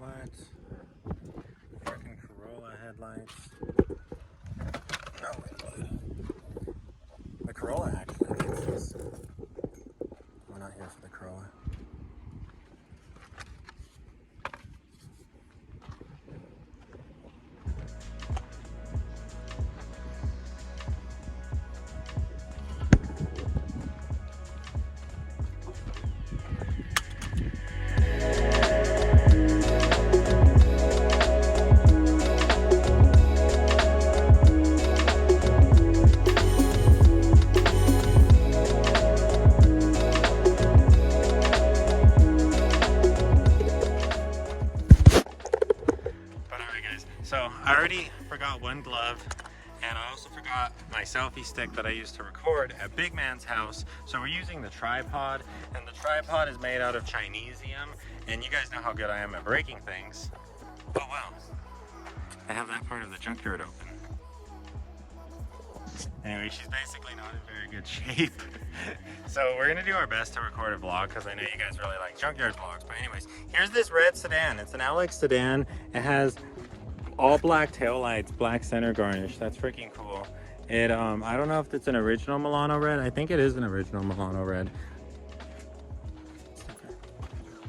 What? Freaking Corolla headlights. No, wait. The Corolla actually gets this. We're not here for the Corolla. So I already forgot one glove, and I also forgot my selfie stick that I used to record at Big Man's house. So we're using the tripod, and the tripod is made out of Chinesium, and you guys know how good I am at breaking things. Oh wow, I have that part of the Junkyard open. Anyway, she's basically not in very good shape. So we're gonna do our best to record a vlog because I know you guys really like Junkyard vlogs. But anyways, here's this red sedan. It's an LX sedan. It has all black taillights, black center garnish. That's freaking cool. It I don't know if it's an original Milano red. I think it is an original Milano red.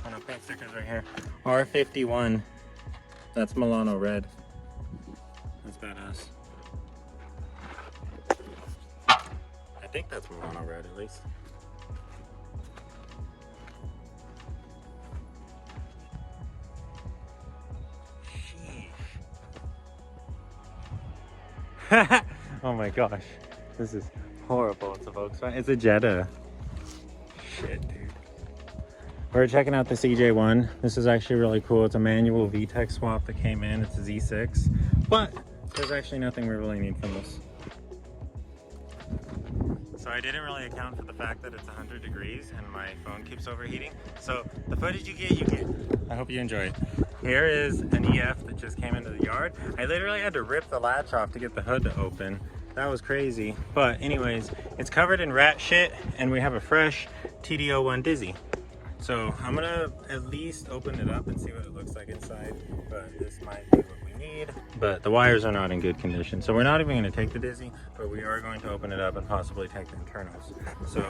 Oh no, paint stickers right here. R51. That's Milano red. That's badass. I think that's Milano red at least. Oh my gosh, this is horrible. It's a Volkswagen. It's a Jetta. Shit, dude. We're checking out the CJ1. This is actually really cool. It's a manual VTEC swap that came in. It's a Z6, but there's actually nothing we really need from this. So I didn't really account for the fact that it's 100 degrees and my phone keeps overheating. So the footage you get. I hope you enjoy it. Here is an EF that just came into the yard. I literally had to rip the latch off to get the hood to open. That was crazy. But anyways, it's covered in rat shit and we have a fresh TD01 Dizzy. So I'm gonna at least open it up and see what it looks like inside. But this might be what we need. But the wires are not in good condition. So we're not even gonna take the Dizzy, but we are going to open it up and possibly take the internals. So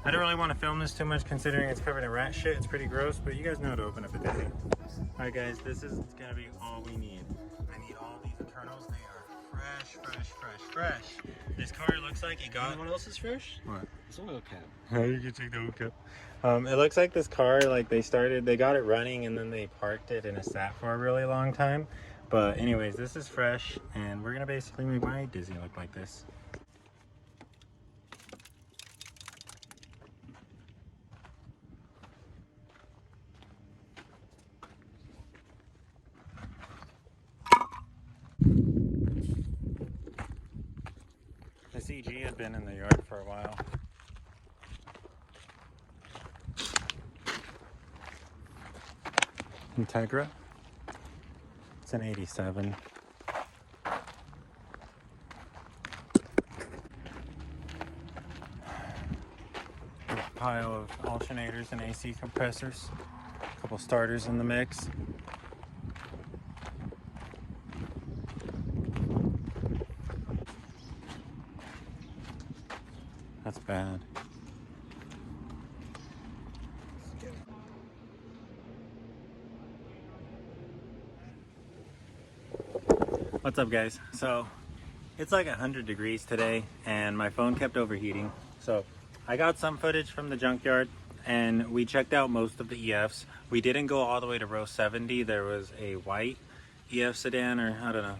I don't really want to film this too much considering it's covered in rat shit. It's pretty gross, but you guys know how to open up a Dizzy. Alright guys, this is gonna be all we need. I need all these internals. They are fresh. This car looks like it got... You know what else is fresh? What? It's oil cap. Oh, you can take the oil cap. It looks like this car, like they got it running and then they parked it and it sat for a really long time. But anyways, this is fresh and we're gonna basically make my Dizzy look like this. The CG had been in the yard for a while. Integra. It's an 87. A pile of alternators and AC compressors. A couple starters in the mix. That's bad. What's up guys? So it's like 100 degrees today and my phone kept overheating. So I got some footage from the junkyard and we checked out most of the EFs. We didn't go all the way to row 70. There was a white EF sedan, or I don't know.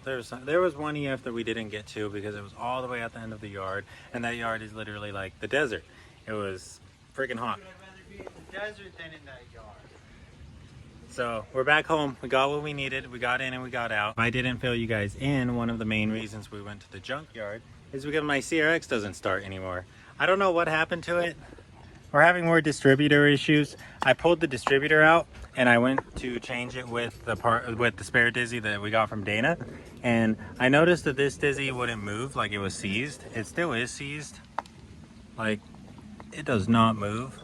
There was one EF that we didn't get to because it was all the way at the end of the yard, and that yard is literally like the desert. It was freaking hot. I'd rather be in the desert than in that yard. So we're back home. We got what we needed. We got in and we got out. If I didn't fill you guys in, one of the main reasons we went to the junkyard is because my CRX doesn't start anymore. I don't know what happened to it. We're having more distributor issues. I pulled the distributor out and I went to change it with the spare Dizzy that we got from Dana. And I noticed that this Dizzy wouldn't move, like it was seized. It still is seized. Like, it does not move.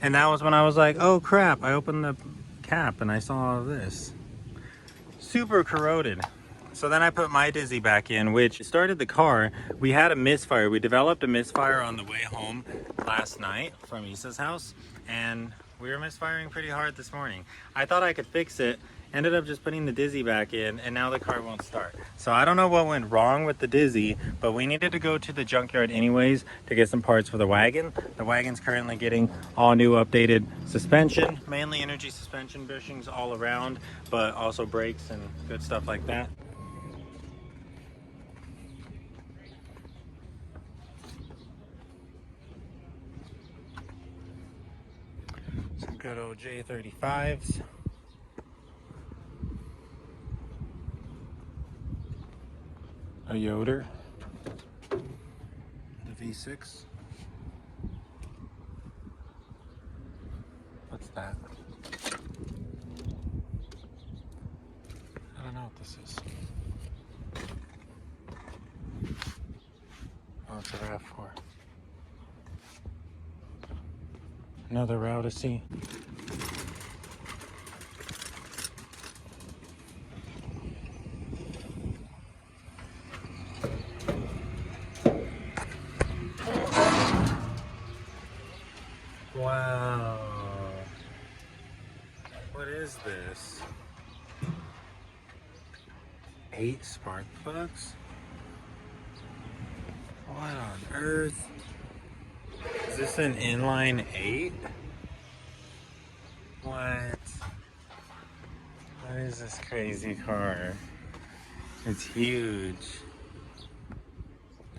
And that was when I was like, oh crap. I opened the cap and I saw all of this. Super corroded. So then I put my Dizzy back in, which started the car. We had a misfire. We developed a misfire on the way home last night from Issa's house, and we were misfiring pretty hard this morning. I thought I could fix it, ended up just putting the Dizzy back in, and now the car won't start. So I don't know what went wrong with the Dizzy, but we needed to go to the junkyard anyways to get some parts for the wagon. The wagon's currently getting all new updated suspension, mainly energy suspension bushings all around, but also brakes and good stuff like that. Some good old J35s. A Yoder. The V6. What's that? I don't know what this is. Oh, it's a RAV4. Another route C. Wow. What is this? 8 spark plugs? What on earth? Is this an inline 8? What? What is this crazy car? It's huge.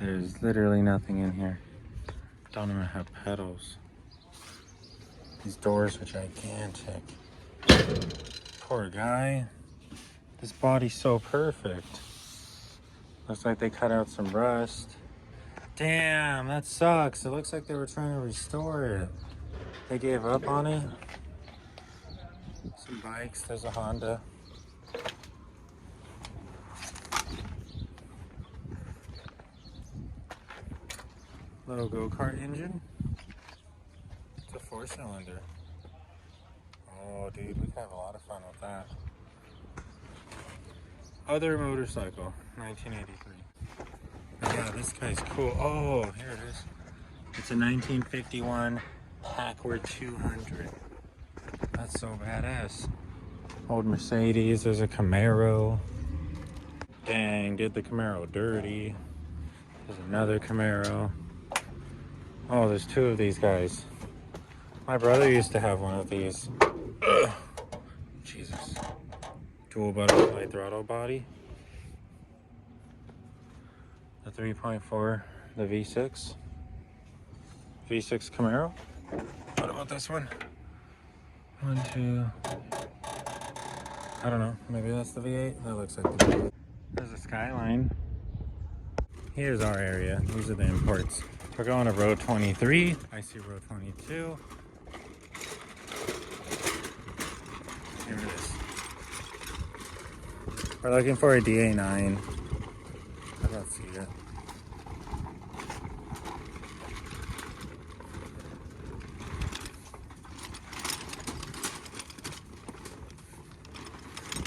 There's literally nothing in here. Don't even have pedals. These doors are gigantic. Poor guy. This body's so perfect. Looks like they cut out some rust. Damn, that sucks. It looks like they were trying to restore it. They gave up on it. Some bikes, there's a Honda. Little go-kart engine. It's a 4-cylinder. Oh, dude, we can have a lot of fun with that. Other motorcycle, 1983. Yeah, this guy's cool. Oh, here it is. It's a 1951 Packard 200. That's so badass. Old Mercedes, there's a Camaro. Dang, did the Camaro dirty. There's another Camaro. Oh, there's 2 of these guys. My brother used to have one of these. Ugh. Jesus. Dual butterfly throttle body. The 3.4, the V6. V6 Camaro. What about this one? 1, 2. I don't know. Maybe that's the V8. That looks like the V8. There's a Skyline. Here's our area. These are the imports. We're going to road 23. I see road 22. Here it is. We're looking for a DA9. I don't see it.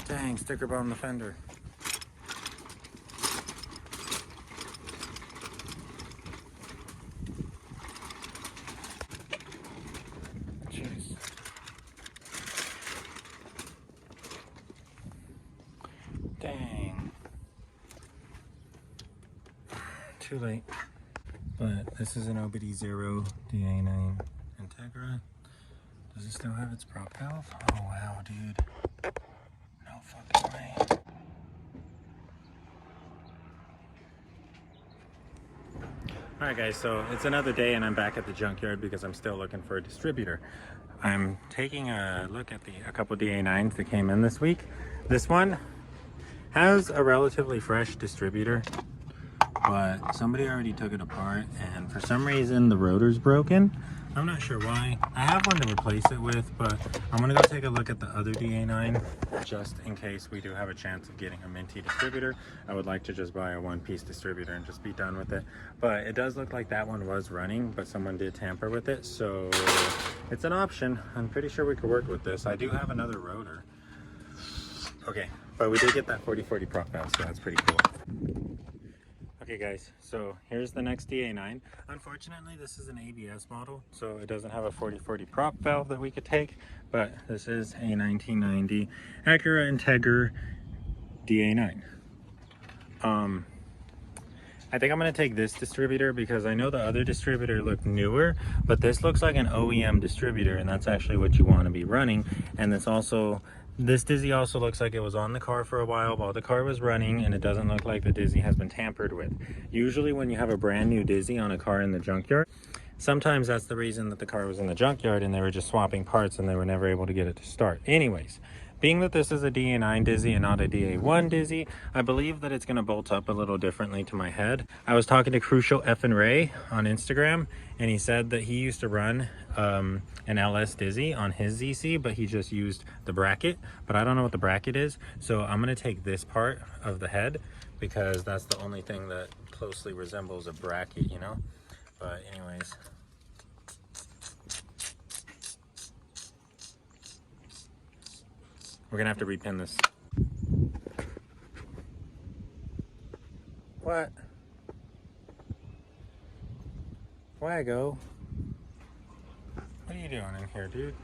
Dang, sticker bomb the fender. Jeez. Dang. Too late. But this is an OBD0 DA9 Integra. Does it still have its prop valve? Oh wow, dude. No fucking way. Alright guys, so it's another day and I'm back at the junkyard because I'm still looking for a distributor. I'm taking a look at a couple DA9s that came in this week. This one has a relatively fresh distributor, but somebody already took it apart and for some reason the rotor's broken. I'm not sure why. I have one to replace it with, but I'm gonna go take a look at the other DA9 just in case we do have a chance of getting a minty distributor. I would like to just buy a one-piece distributor and just be done with it. But it does look like that one was running, but someone did tamper with it, so it's an option. I'm pretty sure we could work with this. I do have another rotor. Okay, but we did get that 4040 prop valve, so that's pretty cool. Okay guys, so here's the next DA9. Unfortunately, this is an ABS model, so it doesn't have a 4040 prop valve that we could take, but this is a 1990 Acura Integra DA9. I think I'm gonna take this distributor because I know the other distributor looked newer, but this looks like an OEM distributor, and that's actually what you want to be running. And this Dizzy also looks like it was on the car for a while the car was running, and it doesn't look like the Dizzy has been tampered with. Usually when you have a brand new Dizzy on a car in the junkyard, sometimes that's the reason that the car was in the junkyard and they were just swapping parts and they were never able to get it to start. Anyways, being that this is a DA9 Dizzy and not a DA1 Dizzy, I believe that it's going to bolt up a little differently to my head. I was talking to Crucial EF'n Ray on Instagram, and he said that he used to run an LS Dizzy on his ZC, but he just used the bracket, but I don't know what the bracket is. So I'm going to take this part of the head because that's the only thing that closely resembles a bracket, you know? But anyways, we're gonna have to repin this. What? Waggo? What are you doing in here, dude?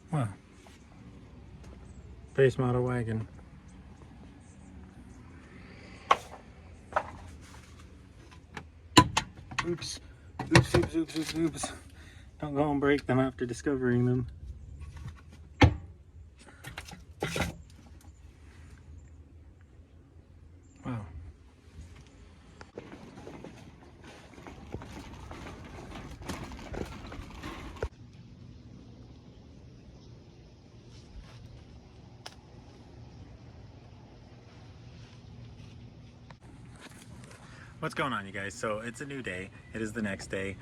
What? Base model wagon. Oops. Oops, oops, oops, oops, oops. Don't go and break them after discovering them. Wow. What's going on, you guys? So it's a new day. It is the next day.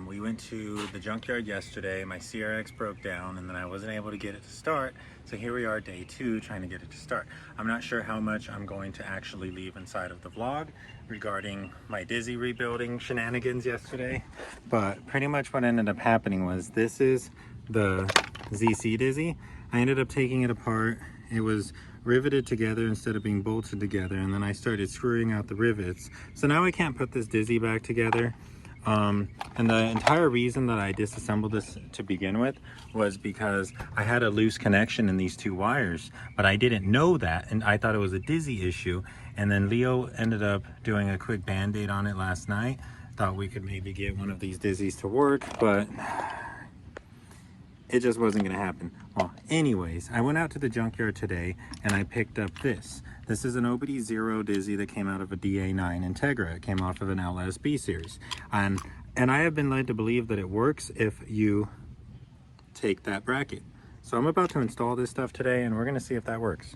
We went to the junkyard yesterday. My CRX broke down and then I wasn't able to get it to start. So here we are, day 2, trying to get it to start. I'm not sure how much I'm going to actually leave inside of the vlog regarding my Dizzy rebuilding shenanigans yesterday. But pretty much what ended up happening was, this is the ZC Dizzy. I ended up taking it apart. It was riveted together instead of being bolted together, and then I started screwing out the rivets. So now I can't put this Dizzy back together. And the entire reason that I disassembled this to begin with was because I had a loose connection in these 2 wires, but I didn't know that, and I thought it was a Dizzy issue. And then Leo ended up doing a quick band-aid on it last night. Thought we could maybe get one of these Dizzies to work, but it just wasn't gonna happen. Well, anyways, I went out to the junkyard today and I picked up this. This is an Obity Zero Dizzy that came out of a DA9 Integra. It came off of an LSB series. And I have been led to believe that it works if you take that bracket. So I'm about to install this stuff today and we're gonna see if that works.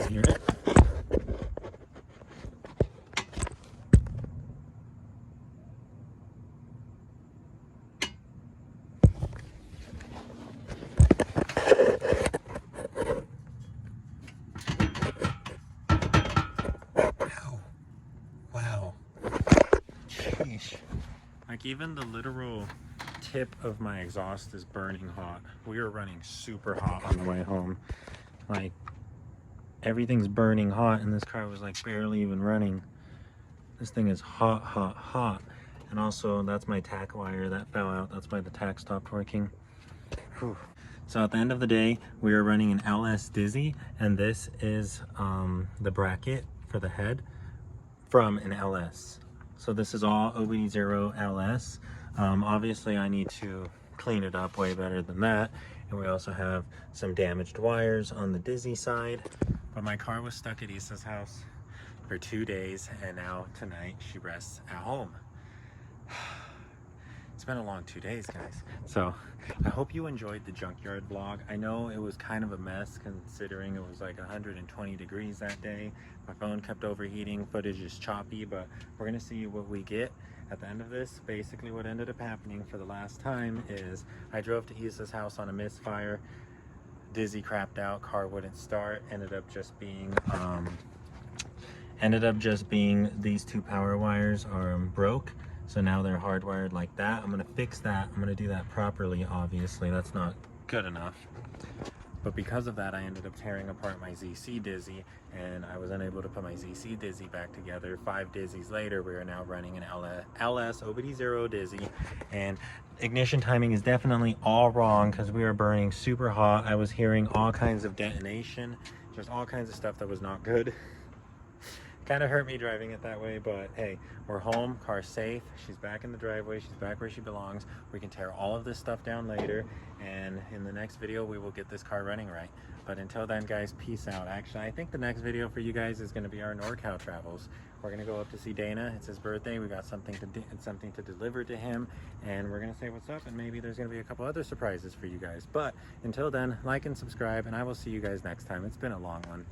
Hear it? Wow. Wow. Sheesh. Like, even the literal tip of my exhaust is burning hot. We were running super hot on the way home. Like, everything's burning hot and this car was like barely even running. This thing is hot, hot, hot. And also, that's my tack wire that fell out. That's why the tack stopped working. Whew. So at the end of the day, we are running an LS Dizzy, and this is the bracket for the head from an LS. So this is all OBD0 LS. Obviously, I need to clean it up way better than that. And we also have some damaged wires on the Dizzy side. But my car was stuck at Issa's house for 2 days, and now tonight she rests at home. It's been a long 2 days, guys. So I hope you enjoyed the Junkyard vlog. I know it was kind of a mess considering it was like 120 degrees that day. My phone kept overheating, footage is choppy, but we're gonna see what we get at the end of this. Basically what ended up happening for the last time is I drove to Issa's house on a misfire. Dizzy crapped out, car wouldn't start, ended up just being these two power wires are broke. So now they're hardwired like that. I'm gonna fix that. I'm gonna do that properly, obviously. That's not good enough. But because of that, I ended up tearing apart my ZC Dizzy, and I was unable to put my ZC Dizzy back together. 5 Dizzies later, we are now running an LS OBD0 Dizzy, and ignition timing is definitely all wrong because we are burning super hot. I was hearing all kinds of detonation, just all kinds of stuff that was not good. Kind of hurt me driving it that way, but hey, we're home, car's safe, she's back in the driveway, she's back where she belongs. We can tear all of this stuff down later, and in the next video we will get this car running right. But until then, guys, peace out. Actually, I think the next video for you guys is going to be our NorCal travels. We're going to go up to see Dana. It's his birthday. We got something to deliver to him, and we're going to say what's up, and maybe there's going to be a couple other surprises for you guys. But until then, like and subscribe, and I will see you guys next time. It's been a long one.